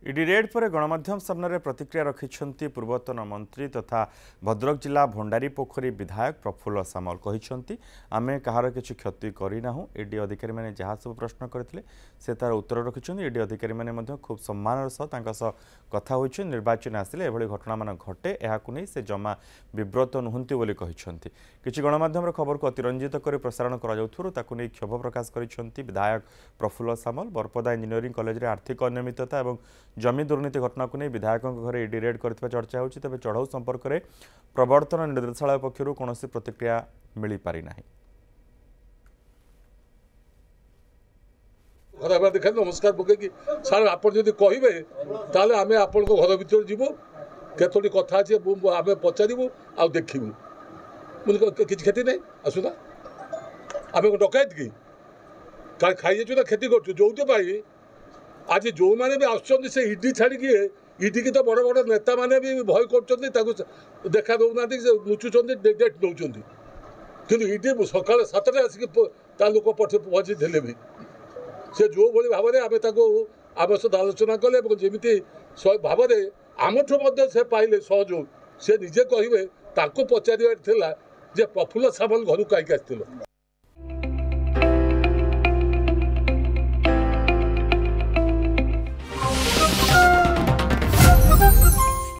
ED red पर गणमाध्यम सामने प्रतिक्रिया रखिंट पूर्वतन मंत्री तथा भद्रक जिला भंडारी पोखरी विधायक प्रफुल्ल सामल कहते आमे कहार किसी क्षति करना ईडी अधिकारी मैंने जहाँ सब प्रश्न करते से तार उत्तर रखिंट ईडी अधिकारी मैंने खूब सम्मान सह कथा होती निर्वाचन आसिले एभली घटना मान घटे यह से जमा विव्रत नुहति बोली कहते किसी गणमाध्यम खबर को अतिरंजित कर प्रसारण कर क्षोभ प्रकाश कर विधायक प्रफुल्ल सामल बरपदा इंजीनियरिंग कॉलेज में आर्थिक अनियमितता और जमी दुर्नीति घटना को नहीं विधायकों घर ईडी रेड कर चर्चा होती तेज चढ़ऊ संपर्क में प्रवर्तन निर्देशालय पक्षर कौन प्रतिक्रिया मिल पारिना। देखा नमस्कार पकईकि सार आप कहे आम आप घर भर जीवु केतोटी कथा अच्छे आम पचारू आ देखू किसी क्षति नहीं आसुना आम डकायत कि खाई ना क्षति कर जो आज जो मैंने भी आसुच्च से ईडी छाड़ी ईडी की तो बड़ बड़ नेता मैंने भी भय कर देखा दौना लुचुंट डेट नौकरी कि ईडी सका 7 आसिक लोक पहुँची थे भी से जो भाई भाव में आम सहित आलोचना कले जमी भाव में आमठू से पाइले सहयोग से निजे कहे पचार प्रफुल्ल सामल घर कहीं आसथिल